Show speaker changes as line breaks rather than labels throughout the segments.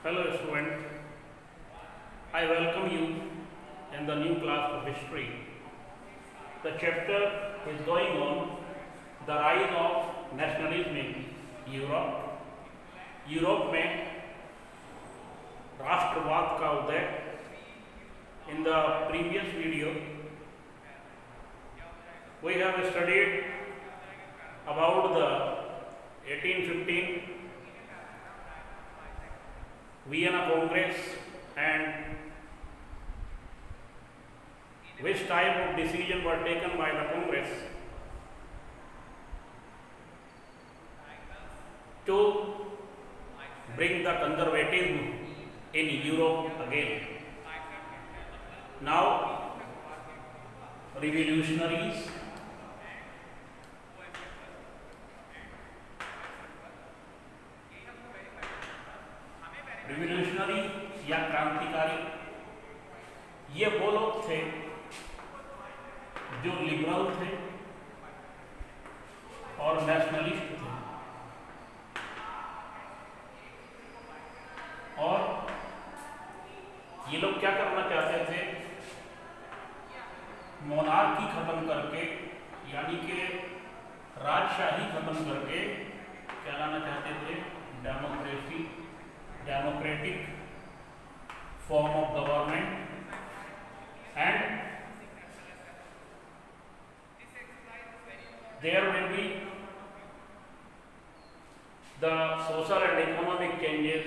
Hello student, I welcome you in the new class of history. The chapter is going on the rise of nationalism in Europe. Europe में राष्ट्रवाद का उदय. In the previous video, we have studied about the 1815 Vienna Congress and which type of decision were taken by the Congress to bring the conservatism in Europe again. Now, revolutionaries या क्रांतिकारी ये वो लोग थे जो लिबरल थे और nationalist थे, और ये लोग क्या करना चाहते थे, मोनार्की खत्म करके यानी कि राजशाही खत्म करके क्या लाना चाहते थे, democratic form of government, and there will be the social and economic changes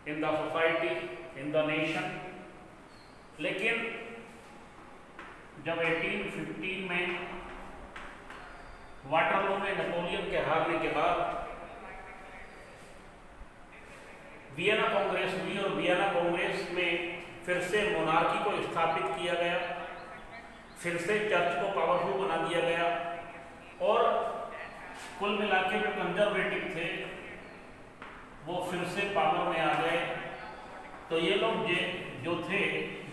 in the society, in the nation. लेकिन जब 1815 में वाटरलू में नेपोलियन के हारने के बाद वियना कांग्रेस हुई और वियना कांग्रेस में फिर से मोनार्की को स्थापित किया गया, फिर से चर्च को पावरफुल बना दिया गया, और कुल मिला के जो कंजर्वेटिव थे वो फिर से पावर में आ गए. तो ये लोग जो थे,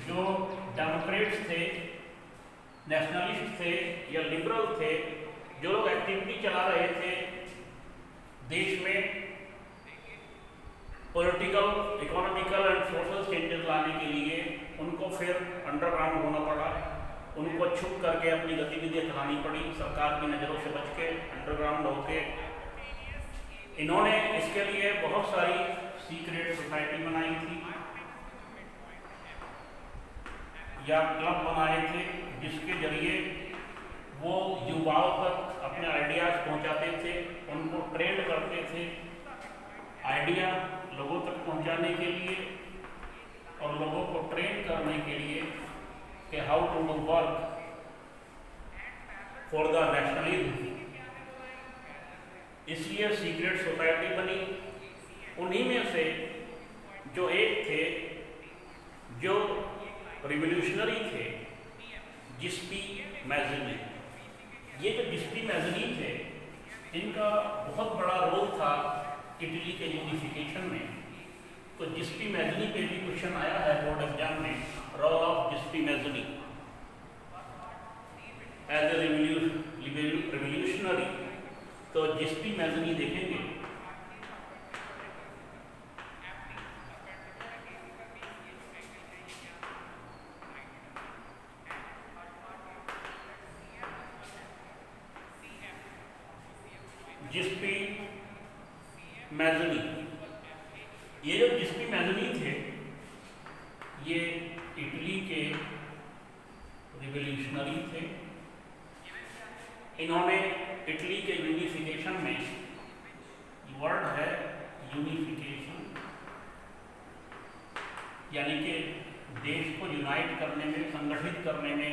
जो डेमोक्रेट्स थे, नेशनलिस्ट थे या लिबरल थे, जो लोग एक्टिविटी चला रहे थे देश में political, economical and social changes लाने के लिए, उनको फिर अंडरग्राउंड होना पड़ा, उनको छुप करके अपनी गतिविधियां चलानी पड़ी, सरकार की नज़रों से बच के अंडरग्राउंड होके. इन्होंने इसके लिए बहुत सारी सीक्रेट सोसाइटी बनाई थी या क्लब बनाए थे, जिसके जरिए वो युवाओं तक अपने आइडियाज़ पहुंचाते थे, उनको ट्रेंड करते थे आइडिया लोगों तक पहुंचाने के लिए और लोगों को ट्रेन करने के लिए कि how to work for the nationalism. इसलिए सीक्रेट सोसाइटी बनी. उन्हीं में से जो एक थे जो रिवोल्यूशनरी थे, जिस्पी मैज़नी. ये जो जिस्पी मैज़नी थे, इनका बहुत बड़ा रोल था इटली के यूनिफिकेशन में. तो जिस्पी मैज़नी पे भी क्वेश्चन आया है बोर्ड एग्जाम में, role of Giuseppe Mazzini as a revolutionary. तो जिस्पी मैज़नी देखेंगे. जिस्पी मैज़नी, ये जो जिस्पी मैज़नी थे, ये इटली के रिवोल्यूशनरी थे. इन्होंने इटली के यूनिफिकेशन में, वर्ड है यूनिफिकेशन, यानी कि देश को यूनाइट करने में, संगठित करने में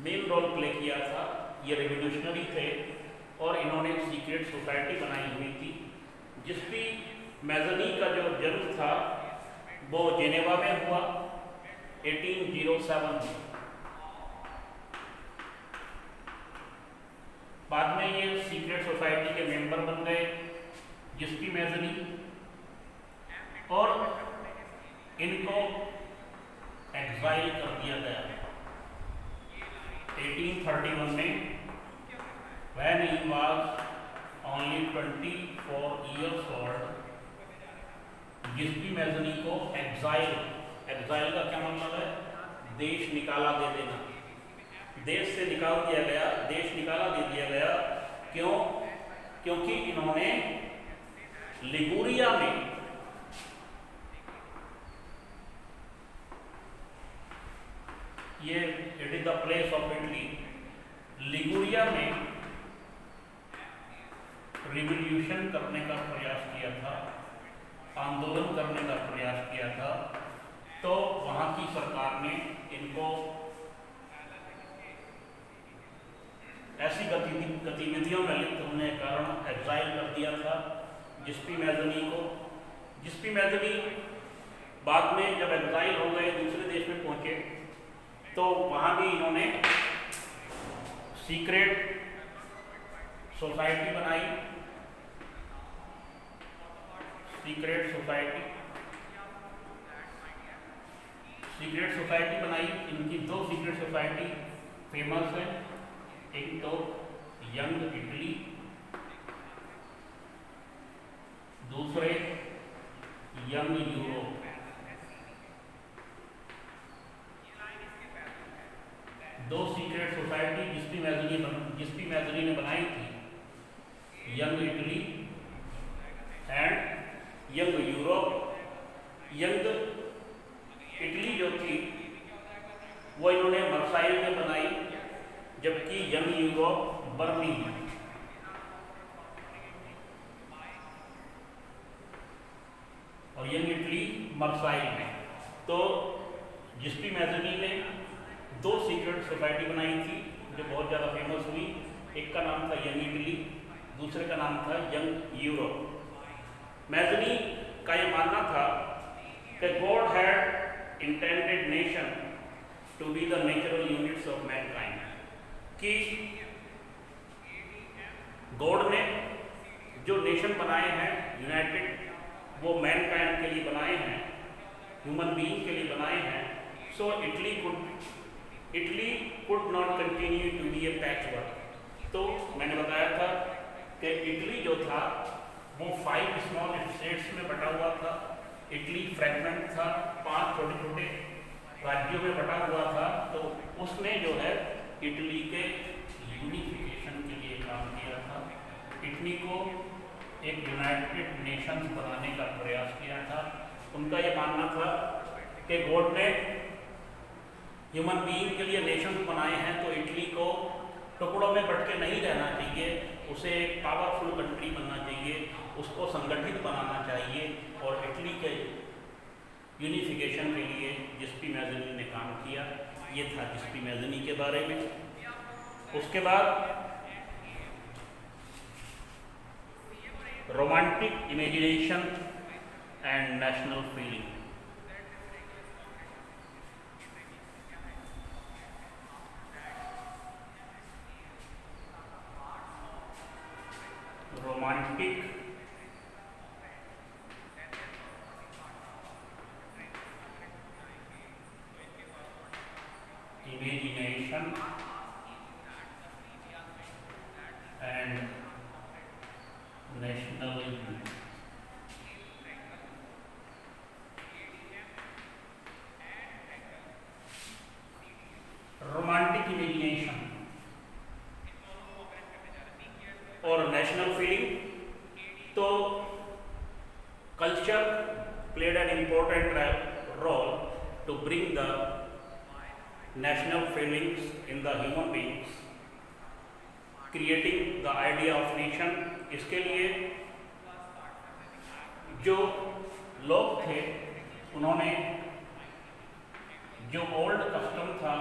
मेन रोल प्ले किया था. ये रिवोल्यूशनरी थे और इन्होंने सीक्रेट सोसाइटी बनाई हुई थी. जिस्पी मैज़नी का जो जन्म था वो जेनेवा में हुआ 1807 में. बाद में ये सीक्रेट सोसाइटी के मेंबर बन गए जिस्पी मैज़नी, और इनको एक्साइल कर दिया गया 1831 में. when he was only 24 years old, जिसपी Mazzini को एग्जाइल, एग्जाइल का क्या मतलब है? देश निकाला दे देना, देश से निकाल दिया गया, देश निकाला दे दिया गया। क्यों? क्योंकि इन्होंने लिगुरिया में ये it is the place of Italy, Liguria में रिवॉल्यूशन करने का प्रयास किया था, आंदोलन करने का प्रयास किया था। तो वहाँ की सरकार ने इनको ऐसी गतिविधियों में लिप्त होने के कारण एग्जाइल कर दिया था जिसपी मैजनी को। जिसपी मैजनी बाद में जब एग्जाइल हो गए, दूसरे देश में पहुंचे, तो वहाँ भी इन्होंने सीक्रेट सोसाइटी बनाई, सीक्रेट सोसाइटी बनाई। इनकी दो सीक्रेट सोसाइटी फेमस है, एक तो यंग इटली, दूसरे यंग यूरोप। दो सीक्रेट सोसाइटी जिसपी मैजनी ने बनाई थी, young Italy and young Europe. Young Italy जो थी वो इन्होंने वर्साइल में बनाई, जबकि यंग यूरोप बर्लिन में। और यंग इटली वर्साइल में। तो जिसपी मैजनी ने दो सीक्रेट सोसाइटी बनाई थी जो बहुत ज़्यादा फेमस हुई। एक का नाम था यंग इटली, दूसरे का नाम था यंग यूरोप। मैजनी का ये मानना था कि God had intended nation to be the natural units of mankind, कि गॉड ने जो नेशन बनाए हैं यूनाइटेड, वो मैनकाइंड के लिए बनाए हैं, ह्यूमन बीइंग के लिए बनाए हैं। So Italy could not continue to be a patchwork. तो मैंने बताया था कि इटली जो था वो 5 स्मॉल स्टेट्स में बटा हुआ था। इटली फ्रेगमेंट था, 5 छोटे छोटे राज्यों में बटा हुआ था। तो उसने जो है इटली के यूनिफिकेशन के लिए काम किया था, इटली को एक यूनाइटेड नेशंस बनाने का प्रयास किया था। उनका ये मानना था कि गॉड ने ह्यूमन बीइंग के लिए नेशंस बनाए हैं, तो इटली को टुकड़ों में बट के नहीं रहना चाहिए, उसे एक पावरफुल कंट्री बनना चाहिए, उसको संगठित बनाना चाहिए। और इटली के यूनिफिकेशन के लिए जिसपी मैजनी ने काम किया। ये था जिसपी मैजनी के बारे में। उसके बाद romantic imagination and national feeling. Romantic imagination and nationalism। Romantic imagination और नेशनल फीलिंग। तो culture played an important role to bring the national feelings in the human beings, creating the idea of nation। इसके लिए जो लोग थे उन्होंने जो old custom था,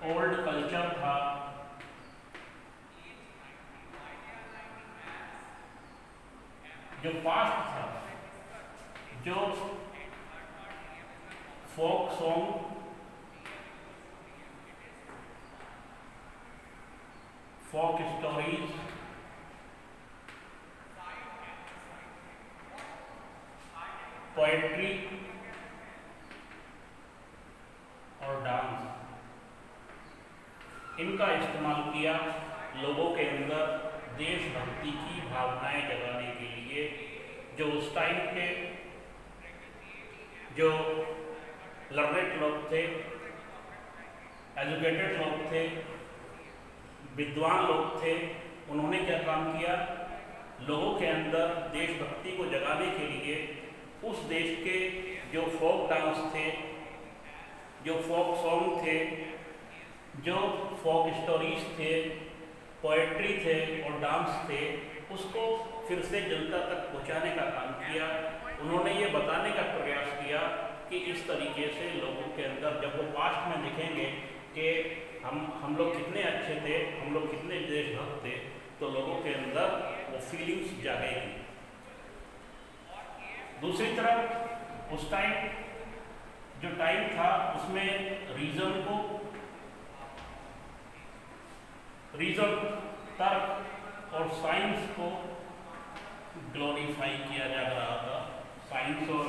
ओल्ड कल्चर था, जो पास्ट था, जो folk song, folk stories, poetry और डांस, इनका इस्तेमाल किया लोगों के अंदर देशभक्ति की भावनाएं जगाने के लिए। जो उस टाइम के जो लर्नेड लोग थे, एजुकेटेड लोग थे, विद्वान लोग थे, उन्होंने क्या काम किया, लोगों के अंदर देशभक्ति को जगाने के लिए उस देश के जो फोक डांस थे, जो फोक सॉन्ग थे, जो फोक स्टोरीज थे, पोएट्री थे और डांस थे, उसको फिर से जनता तक पहुंचाने का काम किया। उन्होंने ये बताने का प्रयास किया कि इस तरीके से लोगों के अंदर जब वो पास्ट में देखेंगे कि हम लोग कितने अच्छे थे, हम लोग कितने देशभक्त थे, तो लोगों के अंदर वो फीलिंग्स जागेगी। दूसरी तरफ उस टाइम जो टाइम था उसमें रीजन, तर्क और साइंस को ग्लोरीफाई किया जा रहा था। साइंस और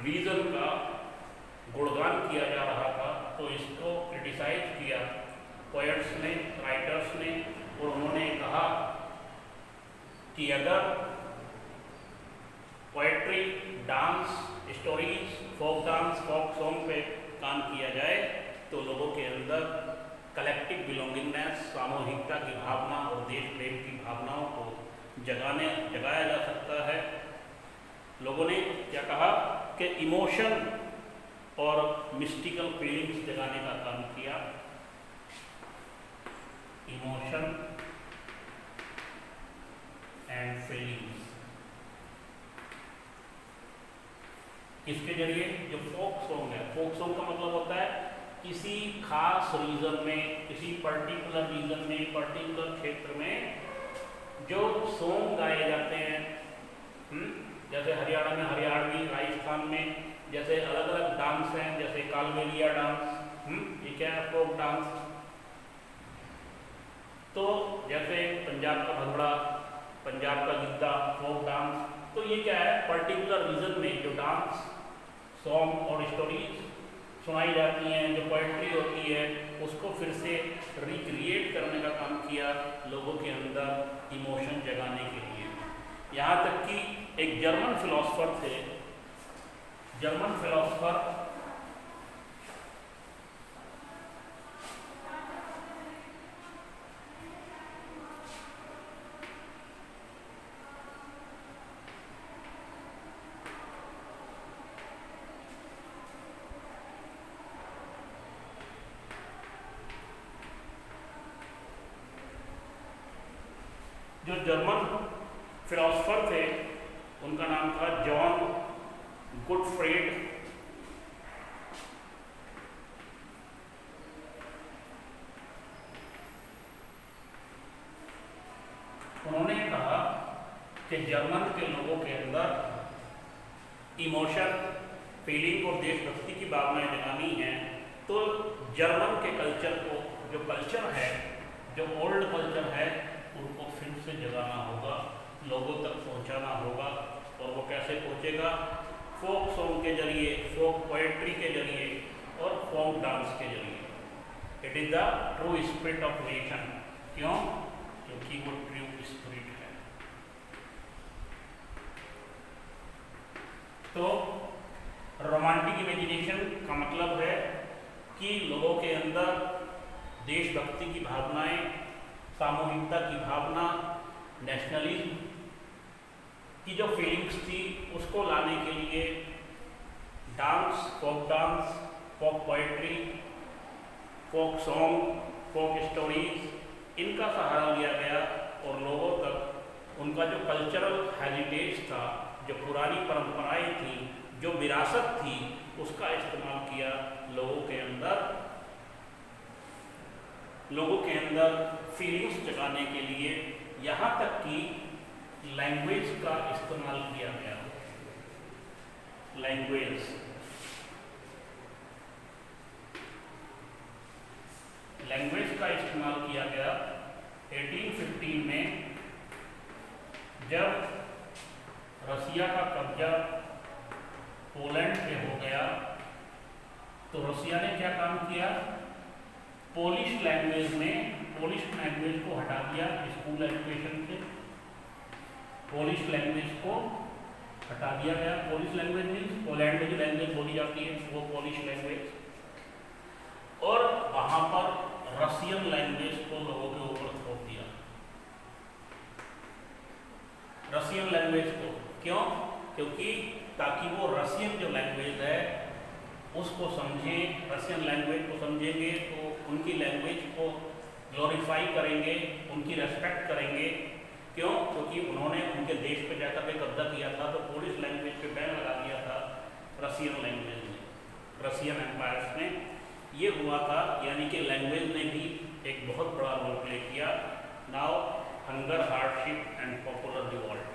रीजन का गुणगान किया जा रहा था, तो इसको क्रिटिसाइज किया पोएट्स ने, राइटर्स ने, और उन्होंने कहा कि अगर poetry, dance, stories, folk dance, folk song पे काम किया जाए तो लोगों के अंदर कलेक्टिव बिलोंगिंगनेस, सामूहिकता की भावना और देश प्रेम की भावनाओं को जगाया जा सकता है। लोगों ने क्या कहा कि इमोशन और मिस्टिकल फीलिंग्स जगाने का काम किया। इमोशन एंड फीलिंग्स किसके जरिए? जो फोक सॉन्ग है, फोक सॉन्ग का मतलब होता है किसी खास रीजन में, किसी पर्टिकुलर रीजन में, पर्टिकुलर क्षेत्र में जो सॉन्ग गाए जाते हैं। जैसे हरियाणा में हरियाणवी, राजस्थान में जैसे अलग अलग डांस हैं, जैसे कालबेलिया डांस, ये क्या है? Folk dance. तो जैसे पंजाब का भंगड़ा, पंजाब का गिद्दा, फोक डांस। तो ये क्या है? पर्टिकुलर रीजन में जो डांस, सॉन्ग और स्टोरीज सुनाई जाती हैं, जो पोएट्री होती है, उसको फिर से रिक्रिएट करने का काम किया लोगों के अंदर इमोशन जगाने के लिए। यहाँ तक कि एक जर्मन फिलोसोफर थे, जर्मन फिलोसोफर जो जर्मन फिलोसोफर थे उनका नाम था जॉन गुटफ्रेड। उन्होंने कहा कि जर्मन के लोगों के अंदर इमोशन, फीलिंग और देशभक्ति की भावनाएं जगानी है, तो जर्मन के कल्चर को, जो कल्चर है, जो ओल्ड कल्चर है, उनको फिर से जगाना होगा, लोगों तक पहुंचाना होगा। और वो कैसे पहुंचेगा? फोक सॉन्ग के जरिए, फोक पोएट्री के जरिए और फोक डांस के जरिए। It is the true spirit of nation. क्यों? क्योंकि वो ट्रू स्पिरिट है। तो रोमांटिक इमेजिनेशन का मतलब है कि लोगों के अंदर देशभक्ति की भावनाएं, सामूहिकता की भावना, नेशनलिज्म की जो फीलिंग्स थी उसको लाने के लिए dance, folk poetry, folk song, folk stories, इनका सहारा लिया गया और लोगों तक उनका जो कल्चरल हेरिटेज था, जो पुरानी परंपराएं थी, जो विरासत थी, उसका इस्तेमाल किया लोगों के अंदर फीलिंग्स जगाने के लिए। यहाँ तक कि लैंग्वेज का इस्तेमाल किया गया। लैंग्वेज का इस्तेमाल किया गया 1815 में, जब रसिया का कब्जा पोलैंड पे हो गया। तो रसिया ने क्या काम किया? पोलिश लैंग्वेज को हटा दिया स्कूल एजुकेशन से, पोलिश लैंग्वेज को हटा दिया गया। पोलिश लैंग्वेज मीन्स पोलैंड में जो लैंग्वेज बोली जाती है वो पोलिश लैंग्वेज, और वहां पर रशियन लैंग्वेज को लोगों के ऊपर थोप दिया। रशियन लैंग्वेज को क्यों? क्योंकि ताकि वो रशियन जो लैंग्वेज है उसको समझें, रशियन लैंग्वेज को समझेंगे तो उनकी लैंग्वेज को ग्लोरीफाई करेंगे, उनकी रेस्पेक्ट करेंगे। क्यों? क्योंकि उन्होंने उनके देश पे जाकर के कब्जा किया था, तो पोलिश लैंग्वेज पे बैन लगा दिया था रशियन लैंग्वेज में, रशियन एम्पायर्स ने। ये हुआ था, यानी कि लैंग्वेज ने भी एक बहुत बड़ा रोल प्ले किया। Now hunger, hardship and popular revolt.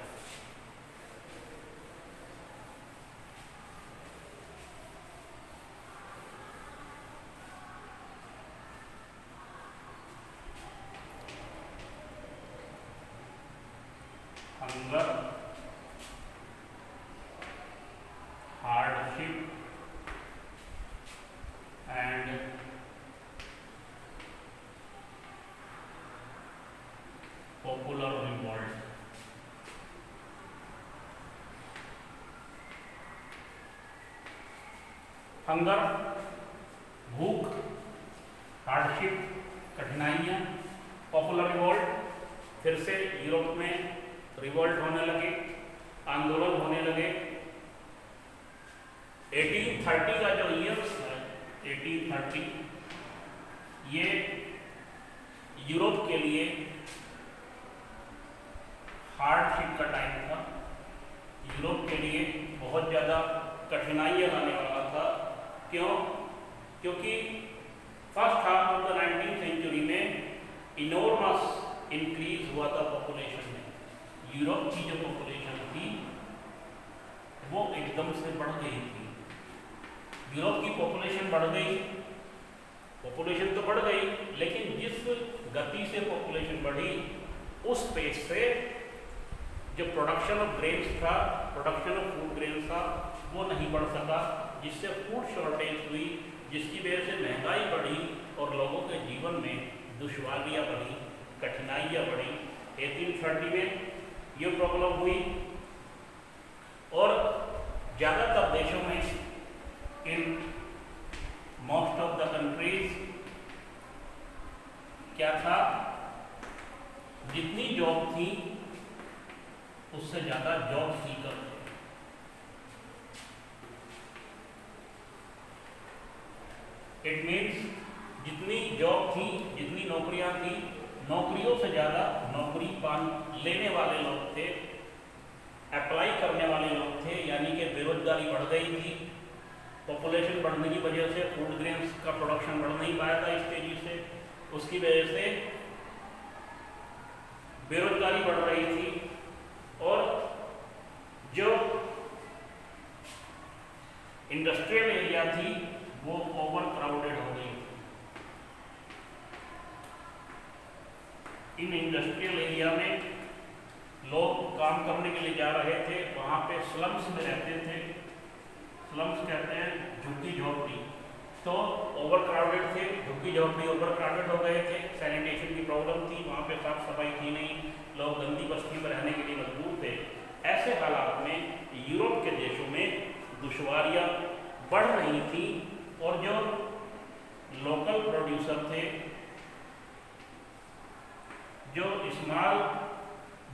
Hunger, hardship and popular revolt. Hunger भूख, हार्डशिप कठिनाइयाँ, पॉपुलर रिवॉल्ट फिर से यूरोप में रिवॉल्ट होने लगे, आंदोलन होने लगे। 1830 का जो ईयर्स है, 1830, ये यूरोप के लिए हार्डशिप का टाइम था। यूरोप के लिए बहुत ज़्यादा कठिनाइयाँ आने वाला था। क्यों? क्योंकि first half of the 19th century में इनॉर्मस इंक्रीज हुआ था पॉपुलेशन में। यूरोप की जो पॉपुलेशन थी वो एकदम से बढ़ गई थी। यूरोप की पॉपुलेशन बढ़ गई, पॉपुलेशन तो बढ़ गई, लेकिन जिस गति से पॉपुलेशन बढ़ी उस पेस से जो प्रोडक्शन ऑफ ग्रेन्स था, प्रोडक्शन ऑफ फूड ग्रेन्स था, वो नहीं बढ़ सका, जिससे फूड शॉर्टेज हुई, जिसकी वजह से महंगाई बढ़ी और लोगों के जीवन में दुश्वारियाँ बढ़ी, कठिनाइयाँ बढ़ी। 1830 में ये प्रॉब्लम हुई और ज़्यादातर देशों में, in most of the countries, क्या था, जितनी जॉब थी उससे ज़्यादा जॉब सीकर थे। इट मीन्स जितनी जॉब थी, जितनी नौकरियां थी, नौकरियों से ज़्यादा नौकरी लेने वाले लोग थे, अप्लाई करने वाले लोग थे, यानी कि बेरोजगारी बढ़ गई थी। पॉपुलेशन बढ़ने की वजह से फूड ग्रेन्स का प्रोडक्शन बढ़ नहीं पाया था इस तेजी से, उसकी वजह से बेरोजगारी बढ़ रही थी और जो इंडस्ट्रियल एरिया थी वो ओवर क्राउडेड हो गई। इन इंडस्ट्रियल एरिया में लोग काम करने के लिए जा रहे थे, वहाँ पे स्लम्स में रहते थे। स्लम्स कहते हैं झुग्गी झोंपड़ी, तो ओवर क्राउडेड थे, झुग्गी झोंपड़ी ओवर क्राउडेड हो गए थे। सैनिटेशन की प्रॉब्लम थी, वहाँ पे साफ सफाई थी नहीं, लोग गंदी बस्ती में रहने के लिए मजबूर थे। ऐसे हालात में यूरोप के देशों में दुश्वारियाँ बढ़ रही थी और जो लोकल प्रोड्यूसर थे, जो स्मॉल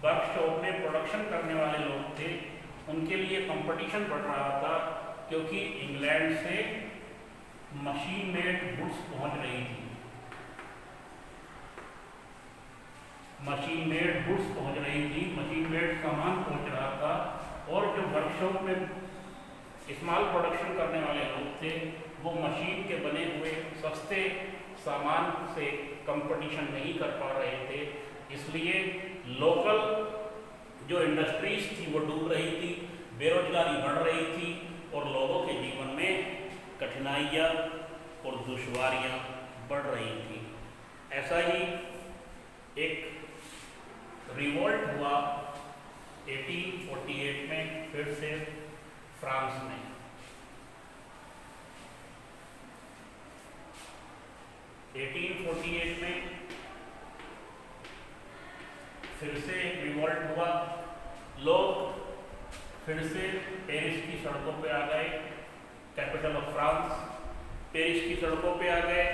वर्कशॉप में प्रोडक्शन करने वाले लोग थे, उनके लिए कंपटीशन बढ़ रहा था, क्योंकि इंग्लैंड से मशीन मेड गुड्स पहुंच रही थी, मशीन मेड गुड्स पहुंच रही थी, मशीन मेड सामान पहुंच रहा था। और जो वर्कशॉप में स्मॉल प्रोडक्शन करने वाले लोग थे वो मशीन के बने हुए सस्ते सामान से कंपटीशन नहीं कर पा रहे थे, इसलिए लोकल जो इंडस्ट्रीज थी वो डूब रही थी, बेरोजगारी बढ़ रही थी और लोगों के जीवन में कठिनाइयाँ और दुश्वारियाँ बढ़ रही थी। ऐसा ही एक रिवोल्ट हुआ 1848 में फिर से फ्रांस में। 1848 में फिर से एक रिवोल्ट हुआ। लोग फिर से पेरिस की सड़कों पे आ गए, कैपिटल ऑफ फ्रांस। पेरिस की सड़कों पे आ गए।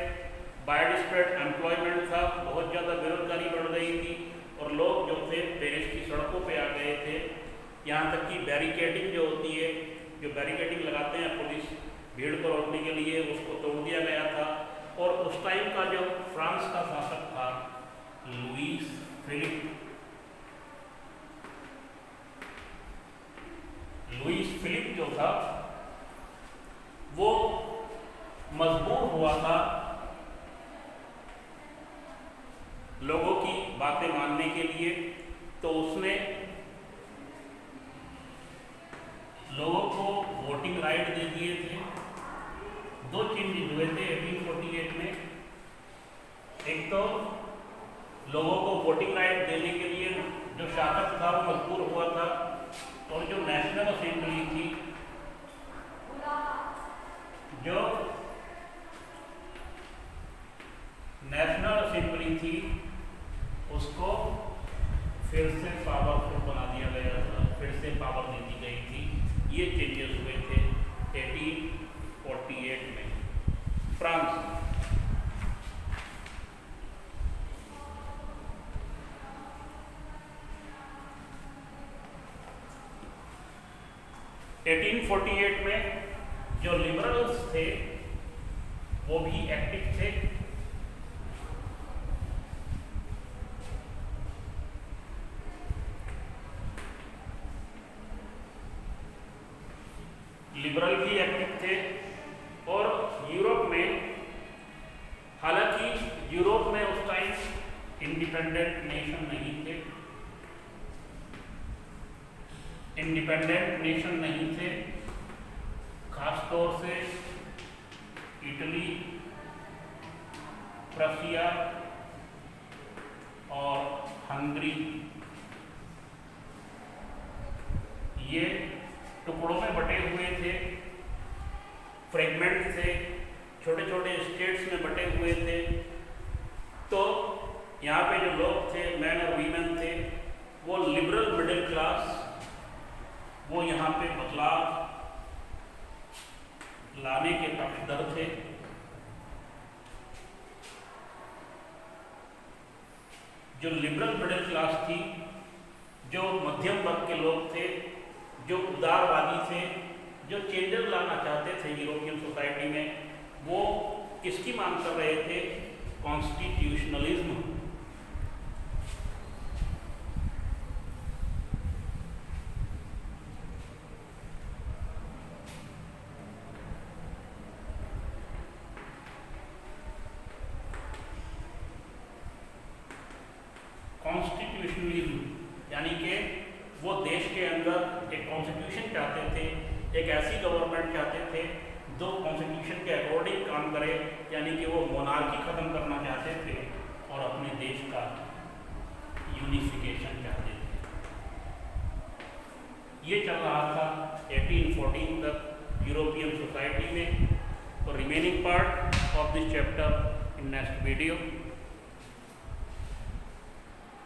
वाइड स्प्रेड एम्प्लॉयमेंट था, बहुत ज़्यादा बेरोजगारी बढ़ गई थी और लोग जो थे पेरिस की सड़कों पे आ गए थे। यहाँ तक कि बैरिकेडिंग जो होती है, जो बैरिकेडिंग लगाते हैं पुलिस भीड़ को रोकने के लिए, उसको तोड़ दिया गया था। और उस टाइम का जो फ्रांस का शासक था लुईस फिलिप जो था वो मजबूर हुआ था लोगों की बातें मानने के लिए। तो उसने लोगों को वोटिंग राइट दे दिए थे। दो चेंजेस हुए थे 1848 में। एक तो लोगों को वोटिंग राइट देने के लिए जो शासक था वो मजबूर हुआ था, और जो नेशनल असेंबली थी, उसको फिर से पावरफुल बना दिया गया था, फिर से पावर दे दी गई थी। ये चेंजेस हुए थे 1848 में फ्रांस में। 1848 में जो लिबरल्स थे वो भी एक्टिव थे। लिबरल भी एक्टिव थे। और यूरोप में, हालांकि यूरोप में उस टाइम इंडिपेंडेंट नेशन नहीं थे, खासतौर से इटली, प्रशिया और हंगरी, ये टुकड़ों में बटे हुए थे, फ्रेगमेंट थे, छोटे छोटे स्टेट्स में बटे हुए थे। तो यहाँ पे जो लोग थे, मैन और वीमेन थे, वो लिबरल मिडिल क्लास, वो यहाँ पे बदलाव लाने के पक्षधर थे। जो लिबरल मिडिल क्लास थी, जो मध्यम वर्ग के लोग थे, जो उदारवादी थे, जो चेंजेस लाना चाहते थे यूरोपियन सोसाइटी में, वो किसकी मांग कर रहे थे? कॉन्स्टिट्यूशनलिज्म। कॉन्स्टिट्यूशनलिज्म यानी कि वो देश के अंदर एक कॉन्स्टिट्यूशन चाहते थे, एक ऐसी गवर्नमेंट चाहते थे जो कॉन्स्टिट्यूशन के अकॉर्डिंग काम करे, यानी कि वो मोनार्की खत्म करना चाहते थे और अपने देश का यूनिफिकेशन चाहते थे। ये चल रहा था 1814 तक यूरोपियन सोसाइटी में। तो remaining part of this chapter in next video.